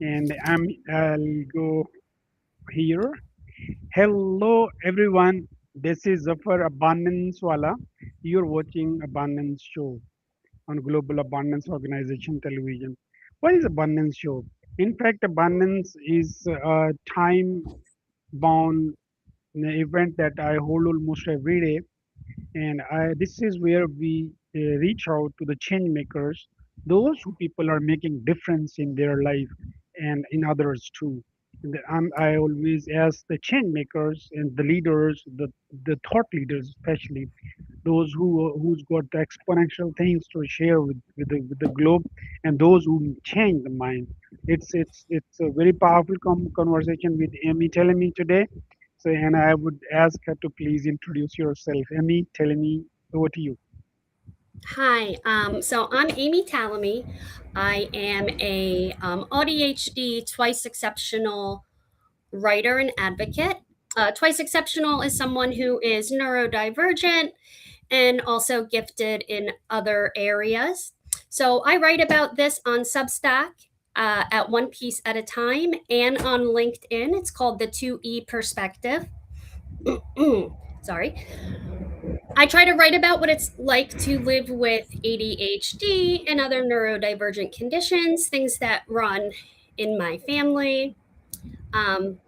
and I'll go here. Hello, everyone. This is Zafar Abundance Wala. You're watching Abundance Show on Global Abundance Organization Television. What is Abundance Show? In fact, Abundance is a time-bound event that I hold almost every day, and this is where we reach out to the change makers, those who people are making difference in their life and in others too. I always ask the change makers and the leaders, the thought leaders especially, those who's got the exponential things to share with the globe, and those who change the mind. It's a very powerful conversation with Aimee Tallamy today. So, and I would ask her to please introduce yourself. Aimee Tallamy, over to you. Hi, so I'm Aimee Tallamy. I am a ADHD twice exceptional writer and advocate. Twice exceptional is someone who is neurodivergent and also gifted in other areas. So I write about this on Substack at one piece at a time and on LinkedIn. It's called the 2E Perspective. Sorry. I try to write about what it's like to live with ADHD and other neurodivergent conditions, things that run in my family. Um,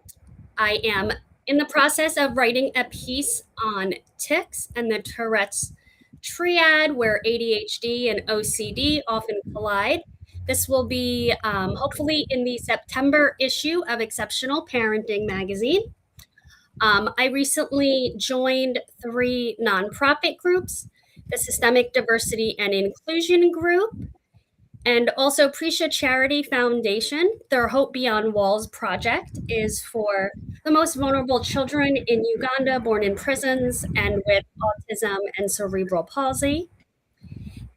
I am in the process of writing a piece on tics and the Tourette's triad, where ADHD and OCD often collide. This will be hopefully in the September issue of Exceptional Parenting magazine. I recently joined three nonprofit groups: the Systemic Diversity and Inclusion Group, and also Prisha Charity Foundation. Their Hope Beyond Walls project is for the most vulnerable children in Uganda born in prisons and with autism and cerebral palsy.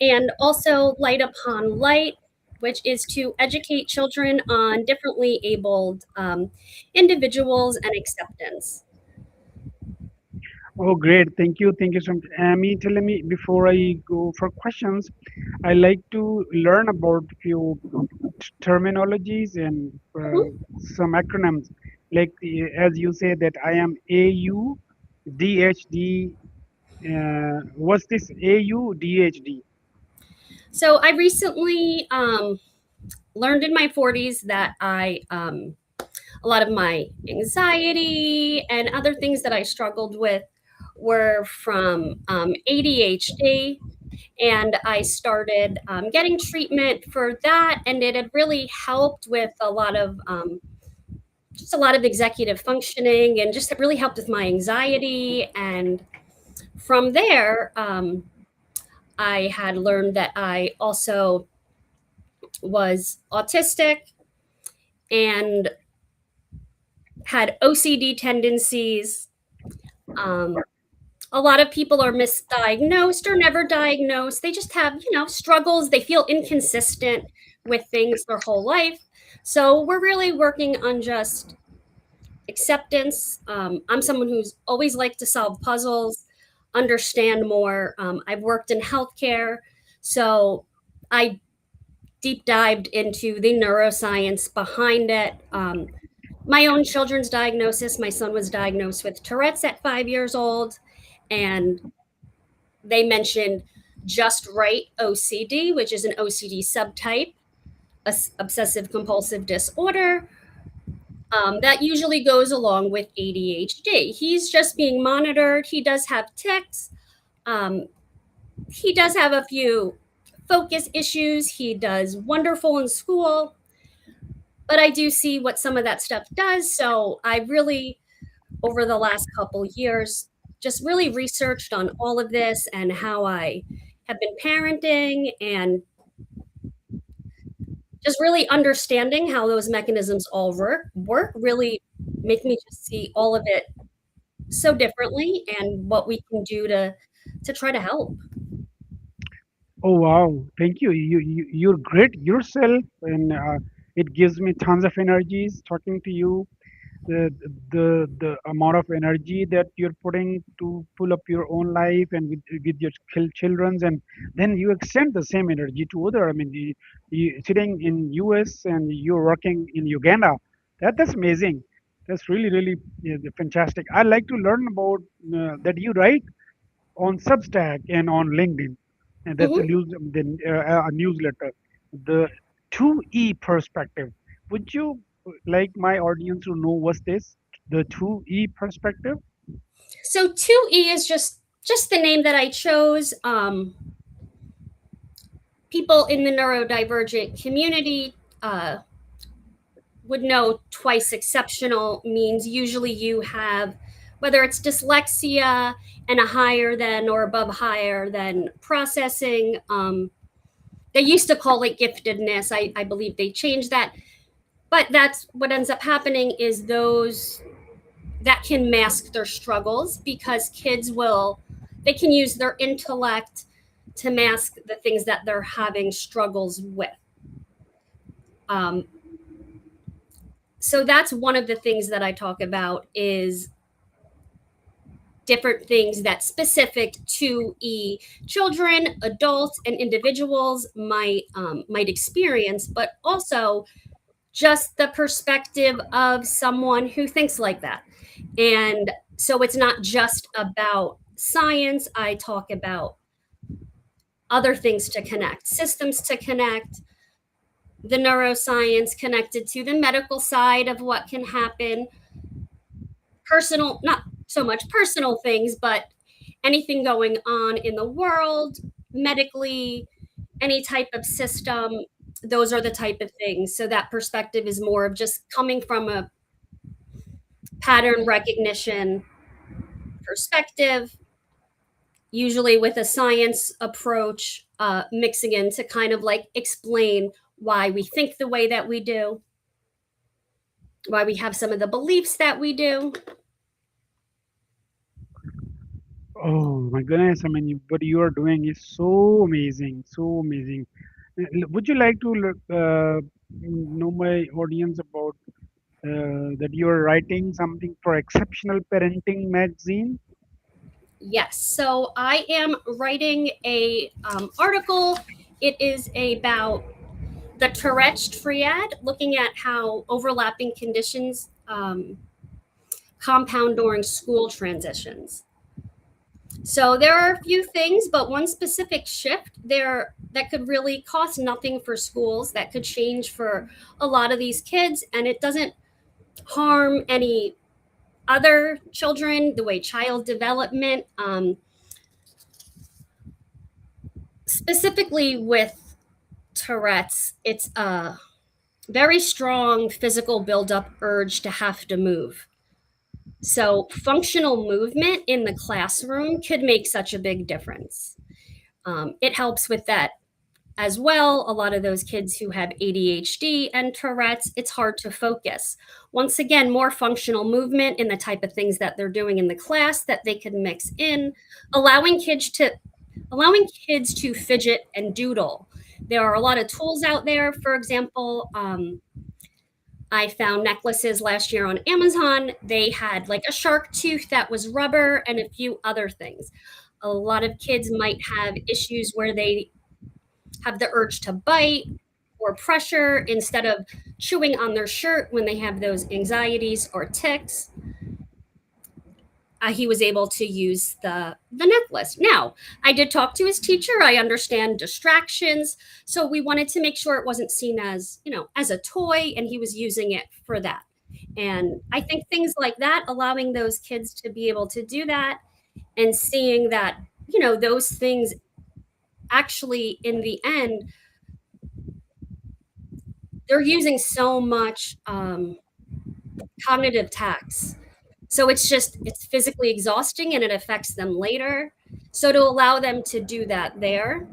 And also Light Upon Light, which is to educate children on differently abled individuals and acceptance. Oh, great. Thank you so much. Amy, tell me, before I go for questions, I like to learn about few terminologies and some acronyms. Like as you say that I am AUDHD. What's this AUDHD? So I recently learned in my 40s that a lot of my anxiety and other things that I struggled with were from ADHD. And I started getting treatment for that, and it had really helped with a lot of just a lot of executive functioning, and just it really helped with my anxiety. And from there, I had learned that I also was autistic and had OCD tendencies. Um, a lot of people are misdiagnosed or never diagnosed. They just have, struggles. They feel inconsistent with things their whole life. So we're really working on just acceptance. I'm someone who's always liked to solve puzzles, understand more. I've worked in healthcare, so I deep dived into the neuroscience behind it. My own children's diagnosis, my son was diagnosed with Tourette's at 5 years old, and they mentioned just right OCD, which is an OCD subtype, obsessive compulsive disorder. That usually goes along with ADHD. He's just being monitored. He does have tics. Um, he does have a few focus issues. He does wonderful in school, but I do see what some of that stuff does. So I really, over the last couple years, just really researched on all of this and how I have been parenting, and just really understanding how those mechanisms all work really make me just see all of it so differently, and what we can do to try to help. Oh wow, thank you. You're great yourself, and it gives me tons of energies talking to you. the the amount of energy that you're putting to pull up your own life and with your children's, and then you extend the same energy to other. I mean, you sitting in US and you're working in Uganda. That's amazing. That's really fantastic. I like to learn about that you write on Substack and on LinkedIn, and that's Mhm. a newsletter. The 2E perspective. Would you like my audience to know what's this? The 2E perspective? So 2E is just the name that I chose. People in the neurodivergent community would know twice exceptional means usually you have, whether it's dyslexia and a higher than or above higher than processing. They used to call it giftedness. I believe they changed that. But that's what ends up happening is those that can mask their struggles because kids will, they can use their intellect to mask the things that they're having struggles with. Um, so that's one of the things that I talk about is different things that specific to children, adults, and individuals might experience, but also just the perspective of someone who thinks like that. And so it's not just about science. I talk about other things to connect, systems to connect, the neuroscience connected to the medical side of what can happen, personal, not so much personal things, but anything going on in the world, medically, any type of system. Those are the type of things. So that perspective is more of just coming from a pattern recognition perspective, usually with a science approach, mixing in to kind of like explain why we think the way that we do, why we have some of the beliefs that we do. Oh my goodness! I mean, what you are doing is so amazing, so amazing. Would you like to know my audience about that you are writing something for Exceptional Parenting magazine? Yes, so I am writing a article. It is about the Tourette triad, looking at how overlapping conditions compound during school transitions. So there are a few things, but one specific shift there that could really cost nothing for schools, that could change for a lot of these kids, and it doesn't harm any other children, the way child development, specifically with Tourette's, it's a very strong physical buildup urge to have to move. So, functional movement in the classroom could make such a big difference. It helps with that as well. A lot of those kids who have ADHD and Tourette's, it's hard to focus. Once again, more functional movement in the type of things that they're doing in the class that they can mix in, allowing kids to allowing kids to fidget and doodle. There are a lot of tools out there. For example, I found necklaces last year on Amazon. They had like a shark tooth that was rubber and a few other things. A lot of kids might have issues where they have the urge to bite or pressure instead of chewing on their shirt when they have those anxieties or tics. He was able to use the necklace. Now, I did talk to his teacher. I understand distractions, so we wanted to make sure it wasn't seen as, as a toy, and he was using it for that. And I think things like that, allowing those kids to be able to do that and seeing that, those things actually in the end, they're using so much cognitive tax. So it's physically exhausting and it affects them later. So to allow them to do that there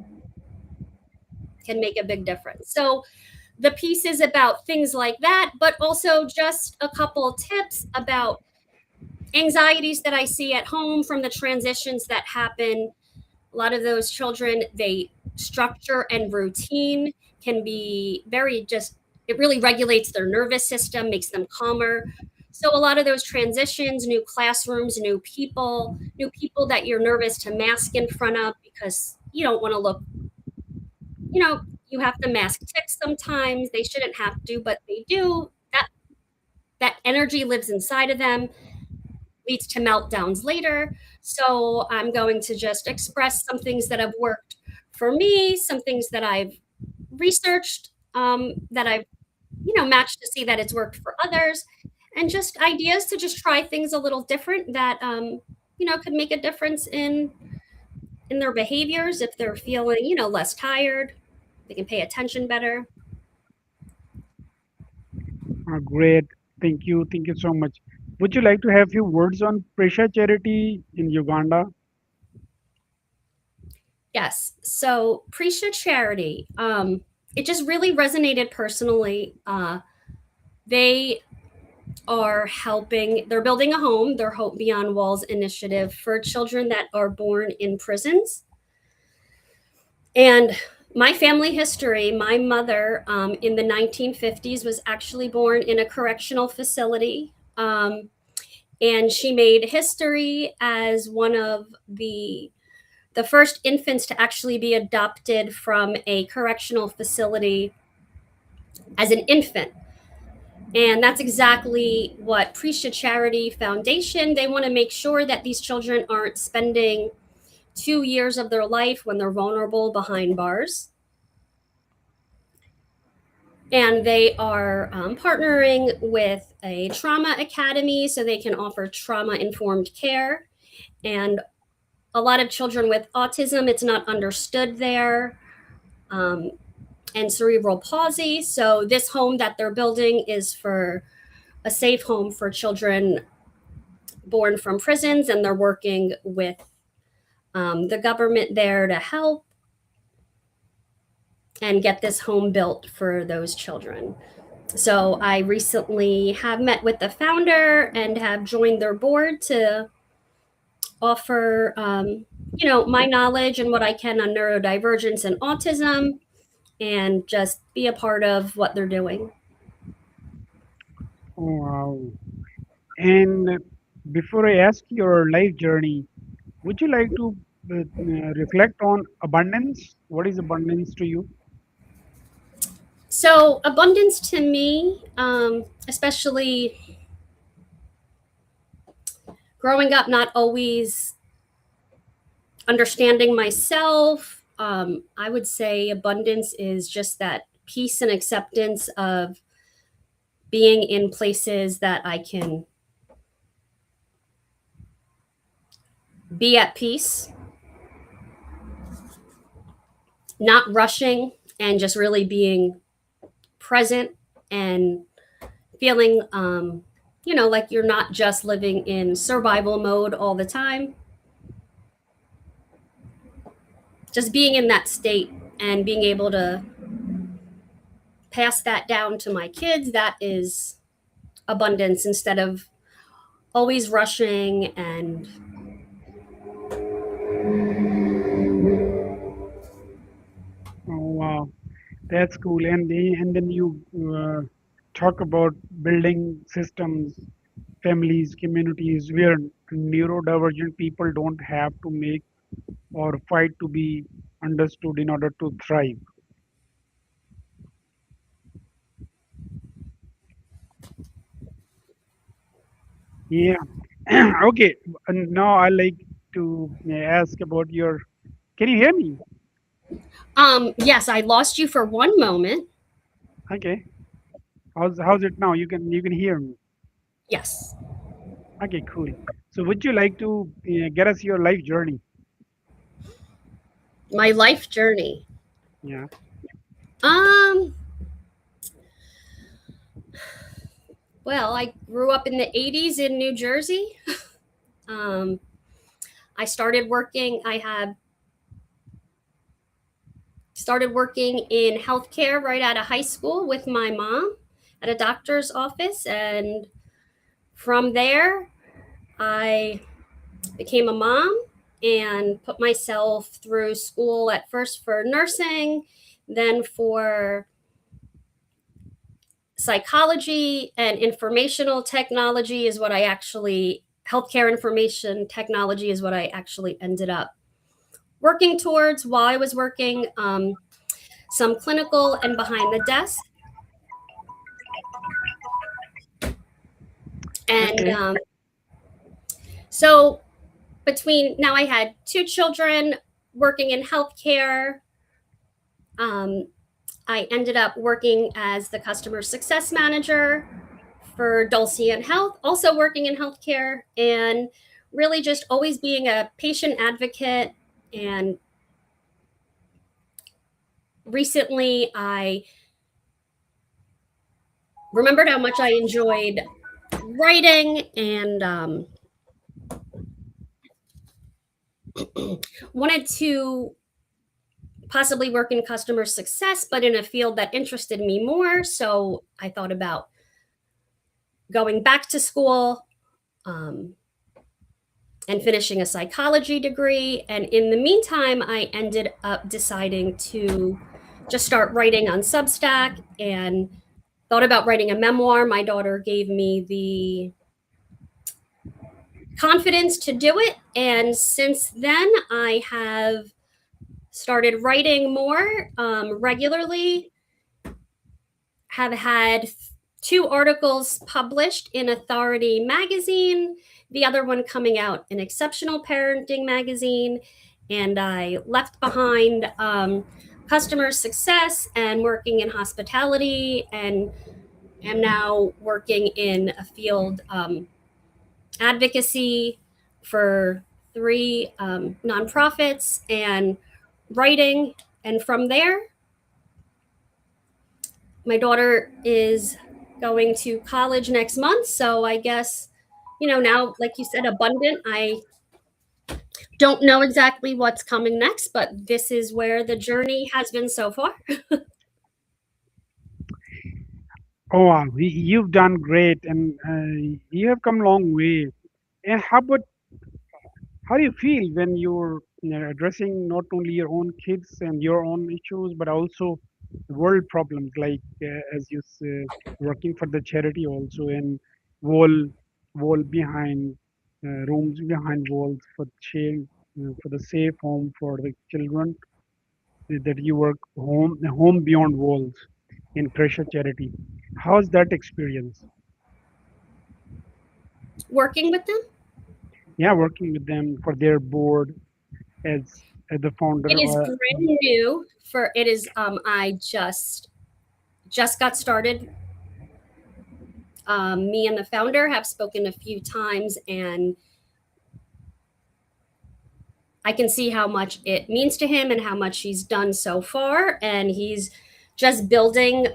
can make a big difference. So the piece is about things like that, but also just a couple of tips about anxieties that I see at home from the transitions that happen. A lot of those children, they structure and routine can be very just, it really regulates their nervous system, makes them calmer. So a lot of those transitions, new classrooms, new people that you're nervous to mask in front of because you don't want to look, you know, you have to mask ticks sometimes. They shouldn't have to, but they do. That energy lives inside of them, leads to meltdowns later. So I'm going to just express some things that have worked for me, some things that I've researched, that I've matched to see that it's worked for others, and just ideas to just try things a little different that could make a difference in their behaviors if they're feeling less tired. They can pay attention better. Great. Thank you so much. Would you like to have few words on Prisha Charity in Uganda? Yes. So Prisha Charity, it just really resonated personally. They are helping, they're building a home, their Hope Beyond Walls initiative for children that are born in prisons. And my family history, my mother in the 1950s was actually born in a correctional facility. And she made history as one of the first infants to actually be adopted from a correctional facility as an infant. And that's exactly what Prisha Charity Foundation, they want to make sure that these children aren't spending 2 years of their life when they're vulnerable behind bars. And they are partnering with a trauma academy so they can offer trauma informed care. And a lot of children with autism, it's not understood there, and cerebral palsy. So this home that they're building is for a safe home for children born from prisons, and they're working with the government there to help and get this home built for those children. So I recently have met with the founder and have joined their board to offer, my knowledge and what I can on neurodivergence and autism, and just be a part of what they're doing. Oh, wow. And before I ask your life journey, would you like to reflect on abundance? What is abundance to you? So abundance to me, especially growing up, not always understanding myself, I would say abundance is just that peace and acceptance of being in places that I can be at peace, not rushing, and just really being present and feeling, like you're not just living in survival mode all the time. Just being in that state and being able to pass that down to my kids, that is abundance, instead of always rushing. And Oh, wow. That's cool. And then you talk about building systems, families, communities where neurodivergent people don't have to make or fight to be understood in order to thrive. Yeah. Okay. And now I like to ask about your. Can you hear me? yes, I lost you for one moment. Okay. How's it now? You can hear me. Yes. Okay, cool. So would you like to get us your life journey? My life journey. Yeah. Um, well, I grew up in the 80s in New Jersey. um, I had started working in healthcare right out of high school with my mom at a doctor's office. And from there, I became a mom and put myself through school, at first for nursing, then for psychology and informational technology is what I actually, healthcare information technology is what I actually ended up working towards while I was working some clinical and behind the desk. And Okay. so between now, I had 2 children working in healthcare. I ended up working as the customer success manager for Dulcian Health, also working in healthcare, and really just always being a patient advocate. And recently, I remembered how much I enjoyed writing and wanted to possibly work in customer success, but in a field that interested me more. So I thought about going back to school and finishing a psychology degree. And in the meantime, I ended up deciding to just start writing on Substack and thought about writing a memoir. My daughter gave me the confidence to do it. And since then, I have started writing more regularly, have had 2 articles published in Authority magazine, the other one coming out in Exceptional Parenting magazine. And I left behind customer success and working in hospitality, and am now working in a field advocacy for 3 nonprofits and writing. And from there, my daughter is going to college next month. So I guess, now, like you said, abundant. I don't know exactly what's coming next, but this is where the journey has been so far. Oh, wow. You've done great, and you have come a long way. And how do you feel when you're addressing not only your own kids and your own issues, but also world problems, like as you say, working for the charity also, and wall wall behind rooms behind walls for child, for the safe home for the children, that you work home beyond walls in Prisha Charity. How's that experience? Working with them, Yeah, working with them for their board as the founder. it is brand new. For it is, I just got started. Me and the founder have spoken a few times, and I can see how much it means to him and how much he's done so far. And he's just building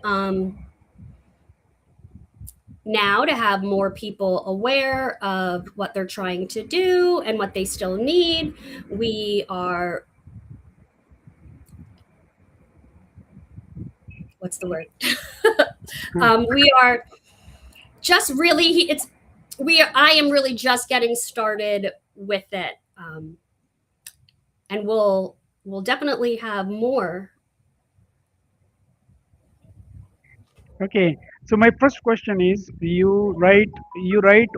now to have more people aware of what they're trying to do and what they still need. We are, what's the word? We are just really, I am really just getting started with it. And we'll definitely have more. Okay, so my first question is, you write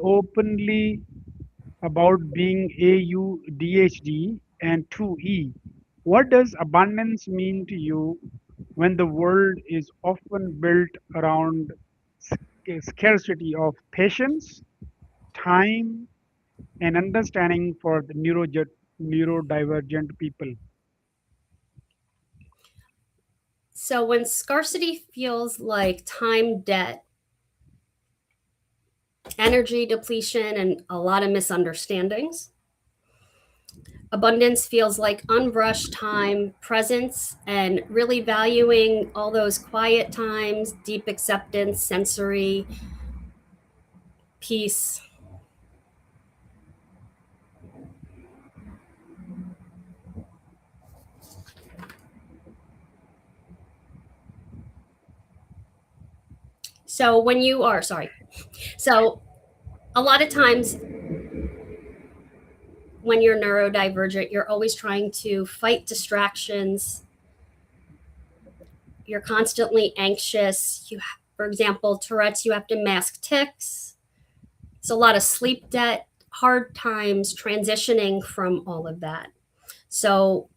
openly about being ADHD and 2E. What does abundance mean to you when the world is often built around scarcity of patience, time, and understanding for the neurodivergent people? So when scarcity feels like time debt, energy depletion, and a lot of misunderstandings, abundance feels like unrushed time, presence, and really valuing all those quiet times, deep acceptance, sensory peace. So when you are, sorry, so a lot of times when you're neurodivergent, you're always trying to fight distractions. You're constantly anxious. For example, Tourette's, you have to mask tics. It's a lot of sleep debt, hard times transitioning from all of that. So,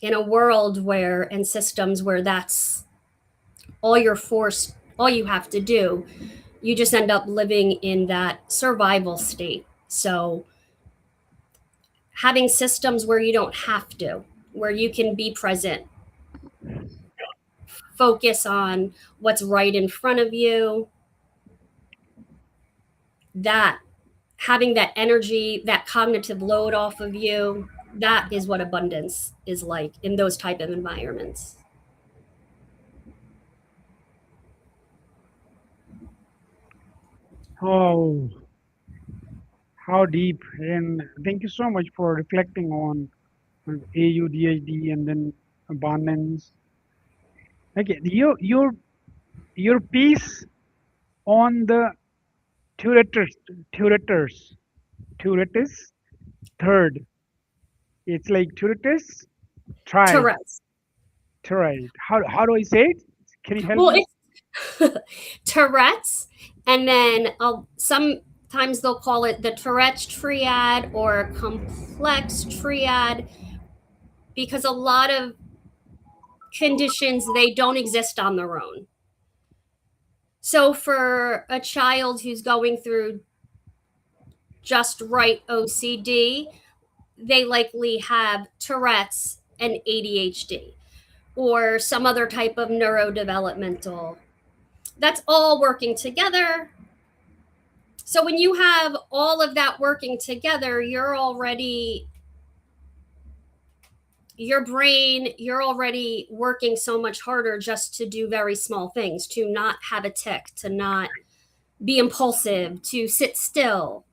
in a world where, and systems where that's all you're forced, all you have to do, you just end up living in that survival state. So, having systems where you don't have to, where you can be present, focus on what's right in front of you, that having that energy, that cognitive load off of you, that is what abundance is like in those type of environments. Oh, how deep. And thank you so much for reflecting on AUDHD and then abundance. Okay, your piece on the Tourette's, Tourette's, Tourette's third. It's like Tourette's tried, Tourette's. tried. How do I say it? Can you help Well, me? it's Tourette's, and then sometimes they'll call it the Tourette's triad or complex triad, because a lot of conditions, they don't exist on their own. So for a child who's going through just right OCD, they likely have Tourette's and ADHD or some other type of neurodevelopmental. That's all working together. So when you have all of that working together, your brain, you're already working so much harder just to do very small things, to not have a tic, to not be impulsive, to sit still.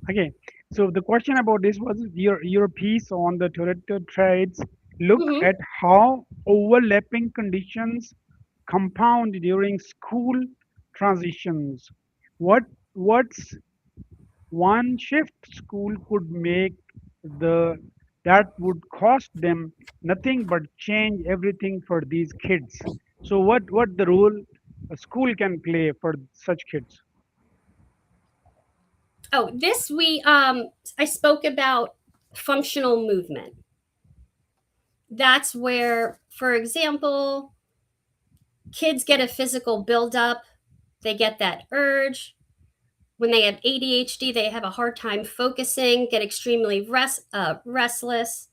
Okay. So the question about this was your piece on the Tourette traits. Look Mm-hmm. at how overlapping conditions compound during school transitions. What's one shift school could make the that would cost them nothing but change everything for these kids. So what the role a school can play for such kids? Oh, this we I spoke about functional movement. That's where, for example, kids get a physical buildup, they get that urge. When they have ADHD, they have a hard time focusing, get extremely restless.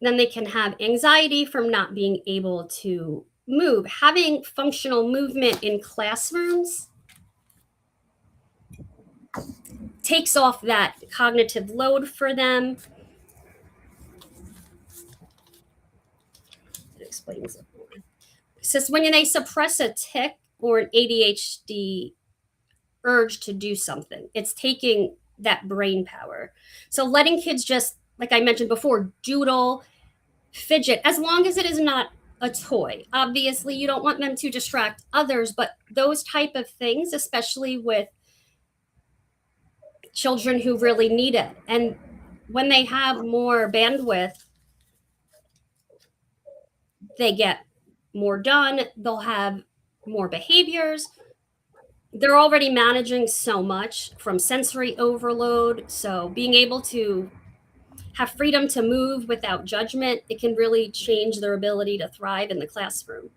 Then they can have anxiety from not being able to move. Having functional movement in classrooms takes off that cognitive load for them. It explains it more. So when they suppress a tic or an ADHD urge to do something, it's taking that brain power. So letting kids just, like I mentioned before, doodle, fidget, as long as it is not a toy. Obviously, you don't want them to distract others, but those type of things, especially with children who really need it. And when they have more bandwidth, they get more done, they'll have more behaviors. They're already managing so much from sensory overload. So being able to have freedom to move without judgment, it can really change their ability to thrive in the classroom.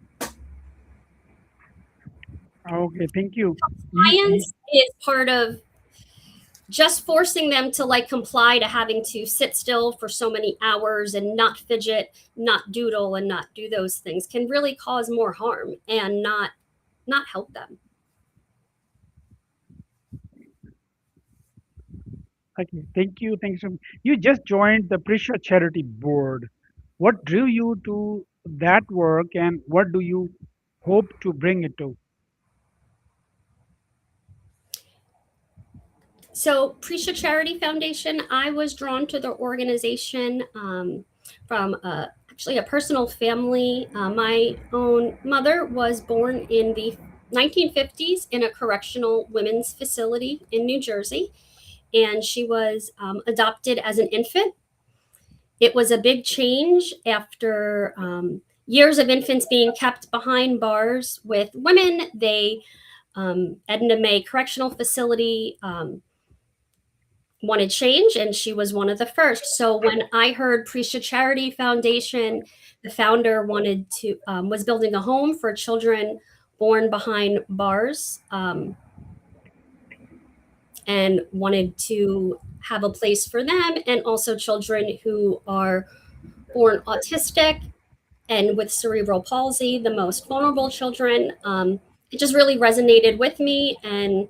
Okay, thank you. You Science is part of just forcing them to like comply to having to sit still for so many hours and not fidget, not doodle, and not do those things can really cause more harm and not help them. Okay, thank you. Thank you so much. You just joined the Prisha Charity Board. What drew you to that work and what do you hope to bring it to? So, Prisha Charity Foundation, I was drawn to the organization from actually a personal family. My own mother was born in the 1950s in a correctional women's facility in New Jersey, and she was adopted as an infant. It was a big change after years of infants being kept behind bars with women. They Edna May Correctional Facility wanted change, and she was one of the first. So when I heard Prisha Charity Foundation, the founder wanted to was building a home for children born behind bars, and wanted to have a place for them, and also children who are born autistic and with cerebral palsy, the most vulnerable children. It just really resonated with me, and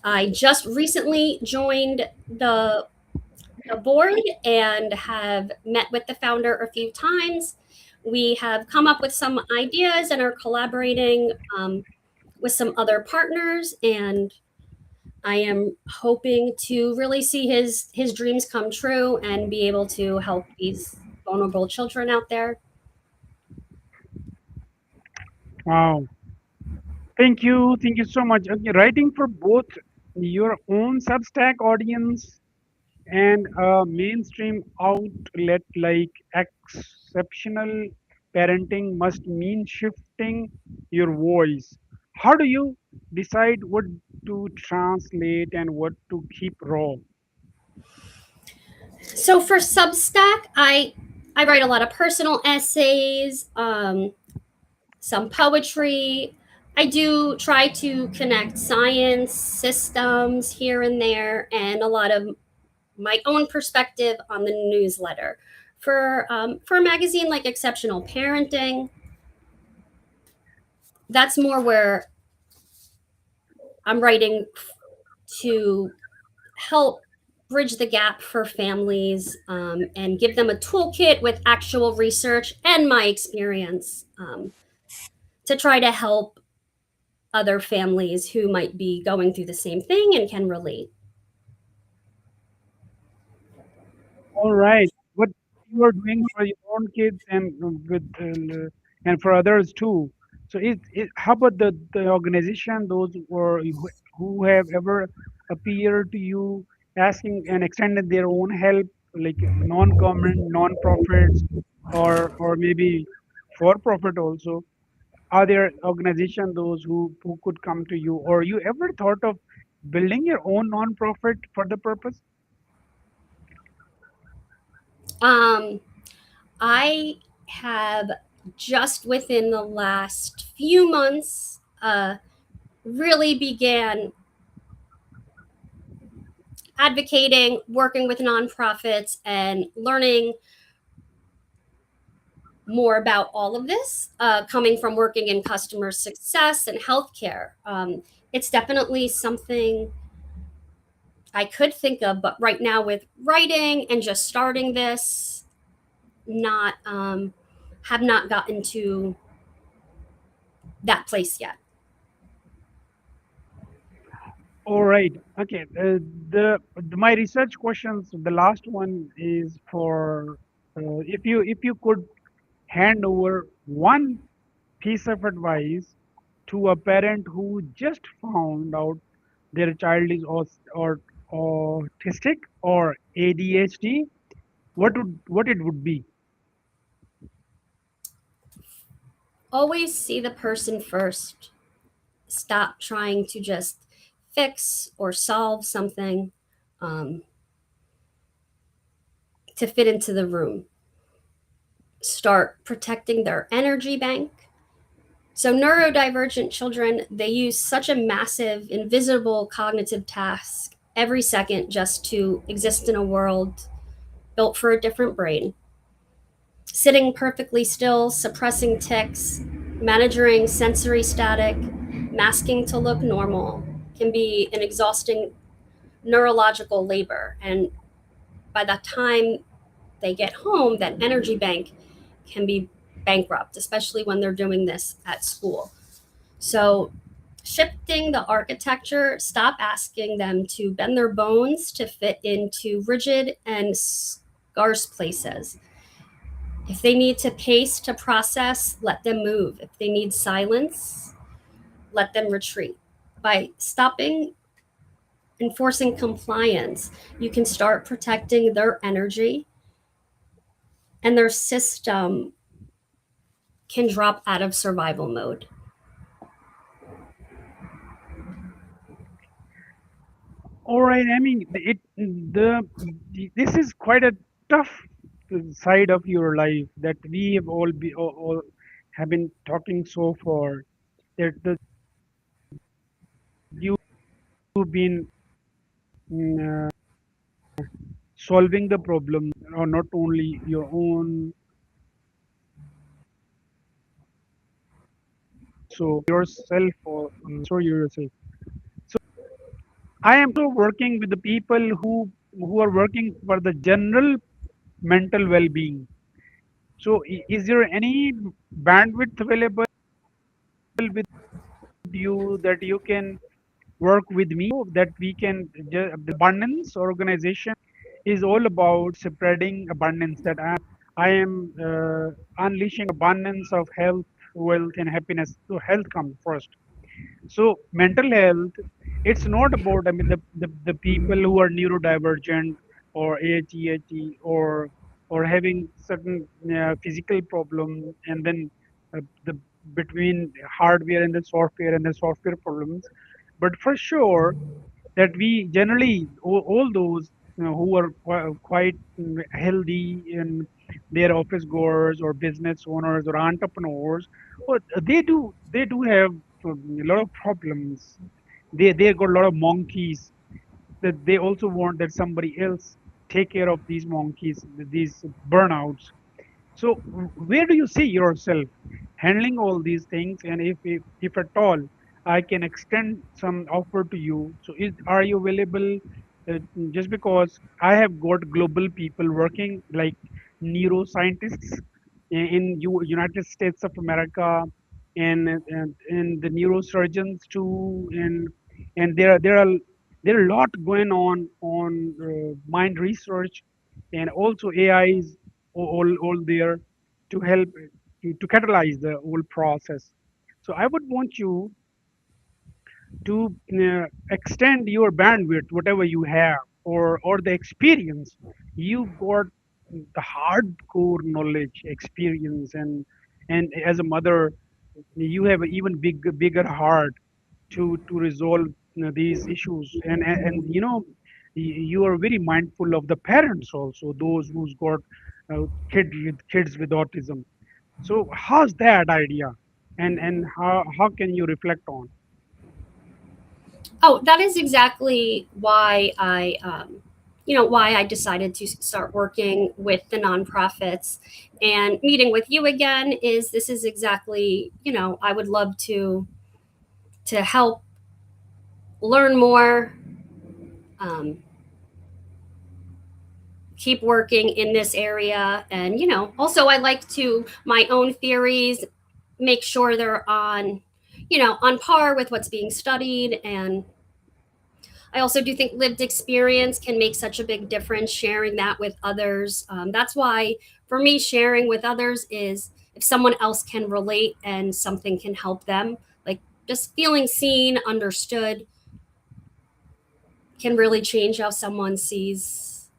I just recently joined the board and have met with the founder a few times. We have come up with some ideas and are collaborating with some other partners, and I am hoping to really see his dreams come true and be able to help these vulnerable children out there. Wow. Thank you so much. Okay, writing for both your own Substack audience and a mainstream outlet like exceptional parenting must mean shifting your voice. How do you decide what to translate and what to keep raw? So for Substack, I write a lot of personal essays, some poetry. I do try to connect science systems here and there, and a lot of my own perspective on the newsletter. For a magazine like Exceptional Parenting, that's more where I'm writing to help bridge the gap for families, and give them a toolkit with actual research and my experience, to try to help other families who might be going through the same thing and can relate. All right. What you are doing for your own kids and and for others too. So how about the organization, those who have ever appeared to you asking and extended their own help, like non-government, non-profits, or maybe for-profit also? Are there organization those who could come to you, or you ever thought of building your own non-profit for the purpose? Um, I have just within the last few months really began advocating, working with nonprofits, and learning more about all of this, coming from working in customer success and healthcare. It's definitely something I could think of, but right now with writing and just starting this, not have not gotten to that place yet. All right. Okay. My research questions. The last one is for if you could hand over one piece of advice to a parent who just found out their child is or autistic or ADHD, what it would be? Always see the person first. Stop trying to just fix or solve something, um, to fit into the room. Start protecting their energy bank. So neurodivergent children, they use such a massive, invisible cognitive task every second just to exist in a world built for a different brain. Sitting perfectly still, suppressing tics, managing sensory static, masking to look normal can be an exhausting neurological labor. And by the time they get home, that energy bank can be bankrupt, especially when they're doing this at school. So, shifting the architecture, stop asking them to bend their bones to fit into rigid and scarce places. If they need to pace to process, let them move. If they need silence, let them retreat. By stopping enforcing compliance, you can start protecting their energy, and their system can drop out of survival mode. All right, I mean, the this is quite a tough side of your life that we have all have been talking so far. That you've been mm, solving the problem, or not only your own, so yourself or so yourself. So I am also working with the people who are working for the general mental well-being. So is there any bandwidth available with you that you can work with me that we can the abundance organization is all about spreading abundance, that I am unleashing abundance of health, wealth and happiness. So health comes first. So mental health, it's not about, I mean, the people who are neurodivergent or ADHD or having certain physical problem, and then the between hardware and the software problems. But for sure that we generally all those who are quite healthy in their office goers or business owners or entrepreneurs, or they do have a lot of problems. They got a lot of monkeys that they also want that somebody else take care of these monkeys, these burnouts. So where do you see yourself handling all these things? And if at all I can extend some offer to you, so are you available? Just because I have got global people working like neuroscientists in United States of America, and the neurosurgeons too, and there are a lot going on mind research, and also AI is all there to help to catalyze the whole process. So I would want you to extend your bandwidth, whatever you have, or the experience you got, the hardcore knowledge, experience, and as a mother, you have an even bigger heart to resolve these issues, and you are very mindful of the parents also, those who's got kids with autism. So how's that idea, and how can you reflect on? Oh, that is exactly why why I decided to start working with the nonprofits and meeting with you again. Is this is exactly, I would love to help learn more, um, keep working in this area, and also I like to my own theories make sure they're on par with what's being studied. And I also do think lived experience can make such a big difference, sharing that with others. That's why, for me, sharing with others is if someone else can relate and something can help them, like just feeling seen, understood, can really change how someone sees.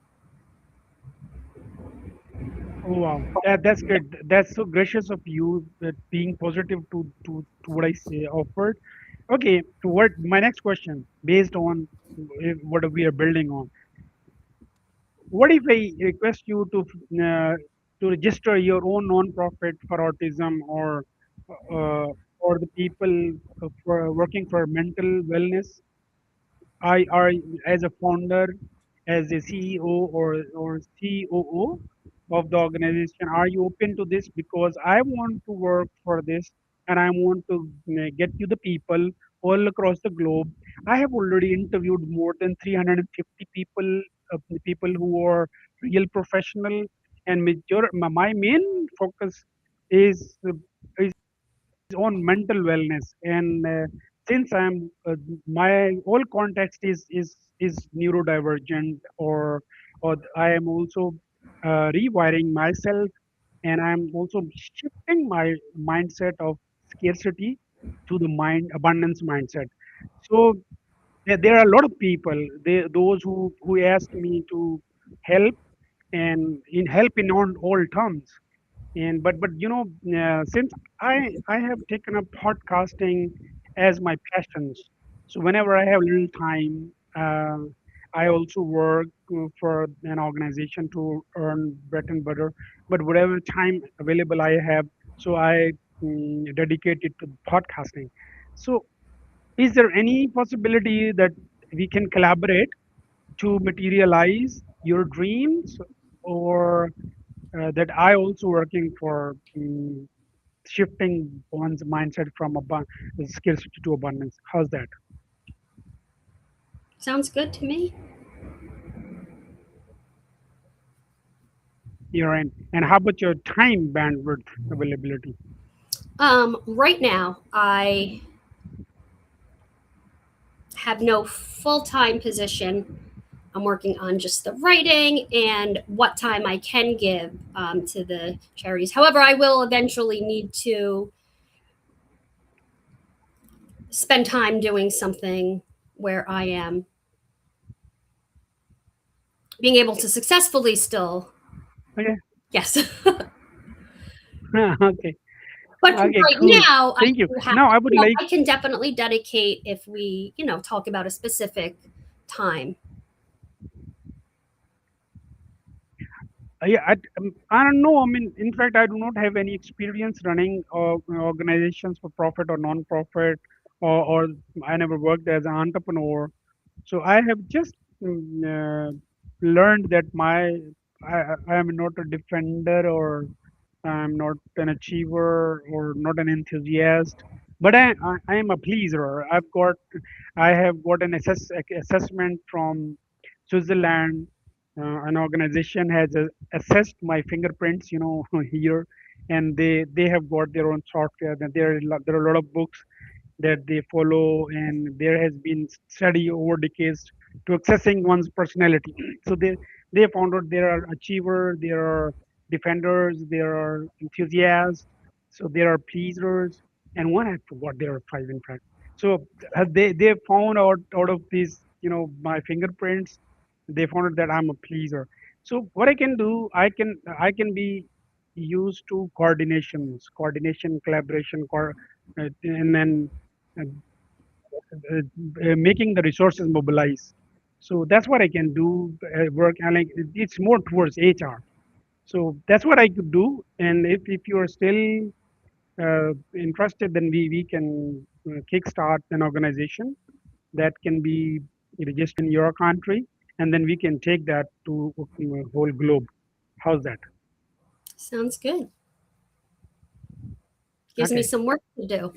Oh wow, that's good. That's so gracious of you, that being positive to what I say offered. Okay, to what my next question, based on what we are building on. What if I request you to register your own non-profit for autism, uh, or the people for working for mental wellness? I are as a founder, as a CEO or COO of the organization, are you open to this? Because I want to work for this, and I want to get you the people all across the globe. I have already interviewed more than 350 people, people who are real professional, and my main focus is on mental wellness. And since I'm my whole context is neurodivergent, or I am also rewiring myself, and I'm also shifting my mindset of scarcity to the mind abundance mindset. So there are a lot of people, those who ask me to help, and in help in all terms. And but since I have taken up podcasting as my passions, so whenever I have little time, I also work for an organization to earn bread and butter. But whatever time available I have, so I dedicate it to podcasting. So is there any possibility that we can collaborate to materialize your dreams, or that I also working for shifting one's mindset from scarcity to abundance? How's that? Sounds good to me. You're in. And how about your time bandwidth availability? Right now, I have no full time position. I'm working on just the writing and what time I can give to the charities. However, I will eventually need to spend time doing something where I am being able to successfully still, Okay. yes. Okay. But for Okay. right Cool. now, I Thank you. do have, Now I would like. I can definitely dedicate if we, talk about a specific time. Yeah, I don't know. I mean, in fact, I do not have any experience running organizations for profit or non-profit, or I never worked as an entrepreneur. So I have just learned that I am not a defender, or I'm not an achiever, or not an enthusiast, but I am a pleaser. I have got an assessment from Switzerland. An organization has assessed my fingerprints, here, and they have got their own software. And there are a lot of books that they follow, and there has been study over decades to accessing one's personality. So they found out there are achievers, there are defenders, there are enthusiasts, so there are pleasers, and one I forgot, there are five in fact. So they found out of these, my fingerprints, they found out that I'm a pleaser. So what I can do, I can be used to coordination, collaboration, and then uh, making the resources mobilize. So that's what I can do. Work, and like it's more towards HR. So that's what I could do. And if you are still interested, then we can kickstart an organization that can be registered in your country, and then we can take that to whole globe. How's that? Sounds good. Gives me Okay. some work to do.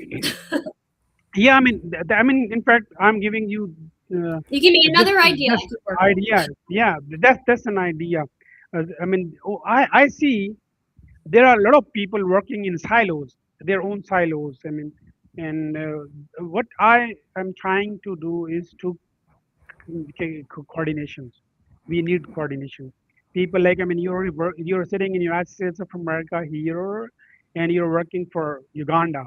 Yeah, I mean, I mean, in fact, I'm giving you uh, You give me just another idea I just could work with. idea. Yeah, that's an idea. I mean, I see there are a lot of people working in silos, their own silos. I mean, and what I am trying to do is to coordinations. We need coordination. People like, I mean, you're sitting in United States of America here, and you're working for Uganda,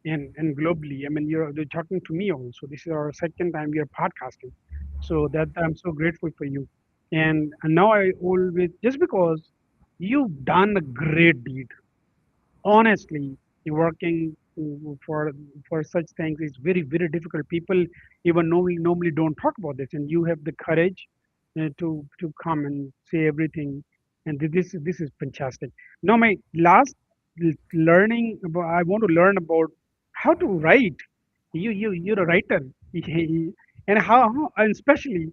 and globally. I mean, you're talking to me also. This is our second time we are podcasting, so that I'm so grateful for you. And now I always, just because you've done a great deed, honestly, working for such things is very difficult. People even normally don't talk about this, and you have the courage to come and say everything, and this is fantastic. Now my last learning about, I want to learn about how to write. You're a writer, and and especially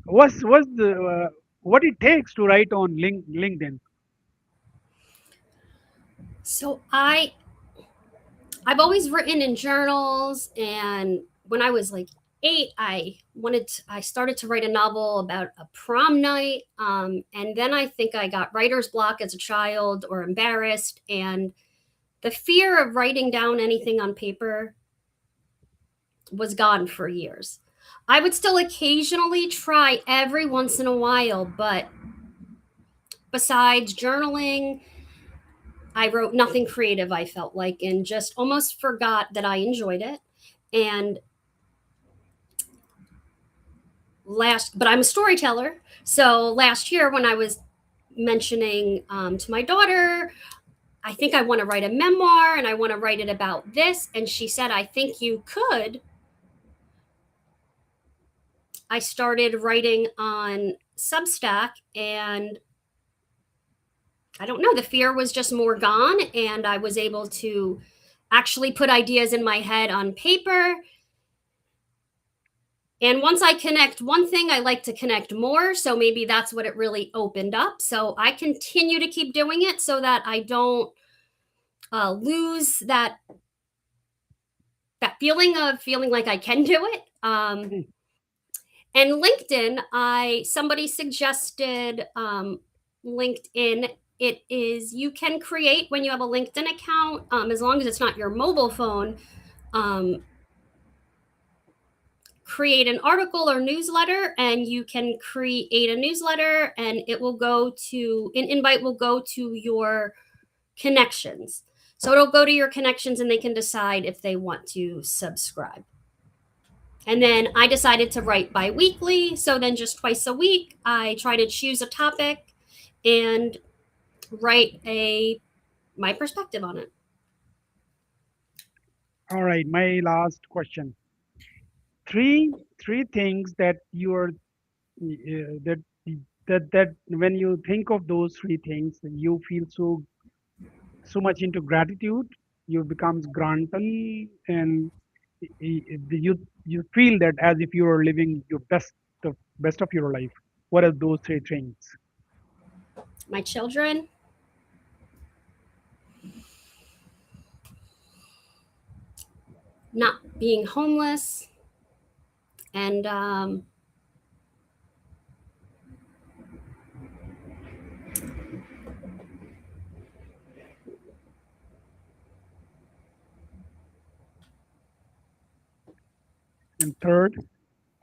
what's the what it takes to write on LinkedIn. So I've always written in journals, and when I was like 8, I started to write a novel about a prom night, and then I think I got writer's block as a child or embarrassed, and the fear of writing down anything on paper was gone for years. I would still occasionally try every once in a while, but besides journaling, I wrote nothing creative, I felt like, and just almost forgot that I enjoyed it. And but I'm a storyteller. So last year when I was mentioning to my daughter, I think I want to write a memoir and I want to write it about this. And she said, I think you could. I started writing on Substack, and I don't know, the fear was just more gone. And I was able to actually put ideas in my head on paper. And once I connect one thing, I like to connect more. So maybe that's what it really opened up. So I continue to keep doing it so that I don't lose that feeling like I can do it. Hmm. And LinkedIn, I somebody suggested LinkedIn. It is you can create when you have a LinkedIn account, as long as it's not your mobile phone. Um, create an article or newsletter, and you can create a newsletter, and it will go to an invite will go to your connections. So it'll go to your connections, and they can decide if they want to subscribe. And then I decided to write bi-weekly. So then just twice a week, I try to choose a topic and write my perspective on it. All right, my last question. Three things that you are that that when you think of those three things, you feel so much into gratitude. You becomes grantal, and you feel that as if you are living your best of your life. What are those three things? My children, not being homeless, and And third,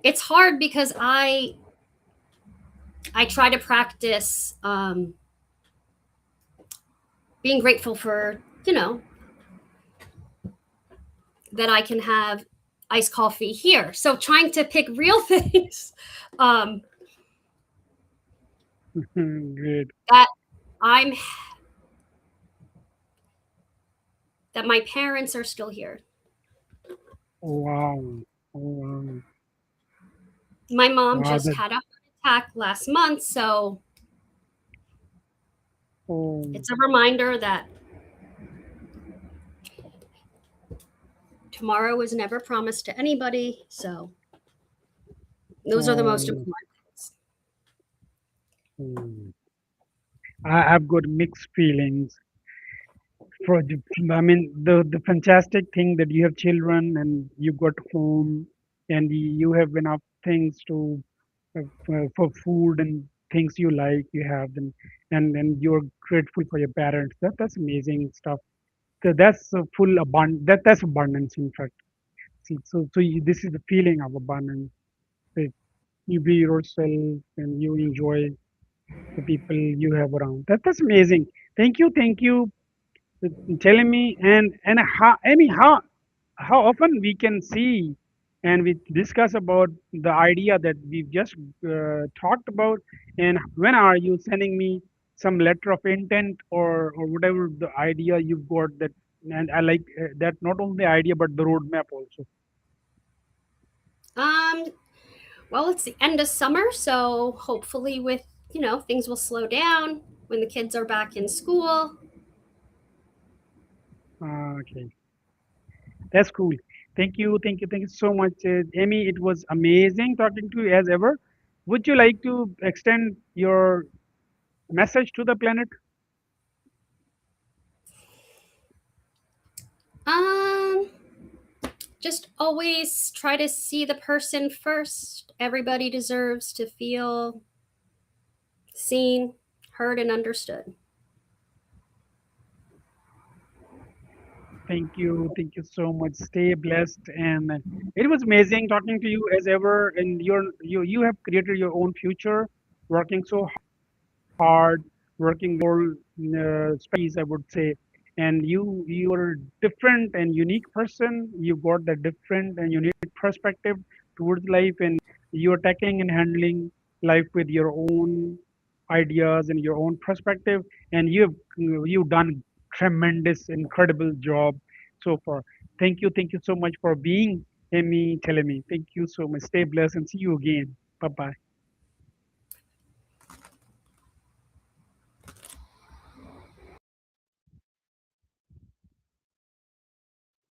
it's hard because I try to practice being grateful for that I can have iced coffee here. So trying to pick real things um, great. that I'm that my parents are still here. Wow, wow, My mom wow. just That had a heart attack last month, so oh, it's a reminder that tomorrow is never promised to anybody. So those are the most oh. important things. Hmm. I've got mixed feelings. For I mean, the fantastic thing that you have children and you got home and you have enough things to for food and things you like, you have them, and you're grateful for your parents. That's amazing stuff. That's a full that's abundance, in fact. See, this is the feeling of abundance. That you be yourself and you enjoy the people you have around. That's amazing. Thank you for telling me. And how, I mean, how often we can see and we discuss about the idea that we've just talked about, and when are you sending me some letter of intent or whatever the idea you've got that, and I like that, not only the idea but the roadmap also. Um, well, it's the end of summer, so hopefully, with things will slow down when the kids are back in school. Okay, that's cool. Thank you so much, Amy. It was amazing talking to you as ever. Would you like to extend your message to the planet? Um, just always try to see the person first. Everybody deserves to feel seen, heard, and understood. Thank you so much. Stay blessed, and it was amazing talking to you as ever. And you have created your own future, working so hard, working all I would say. And you are a different and unique person. You got that different and unique perspective towards life, and You're tackling and handling life with your own ideas and your own perspective, and you've done tremendous, incredible job so far. Thank you so much for being Aimee Tallamy. Thank you so much. Stay blessed and see you again. Bye bye.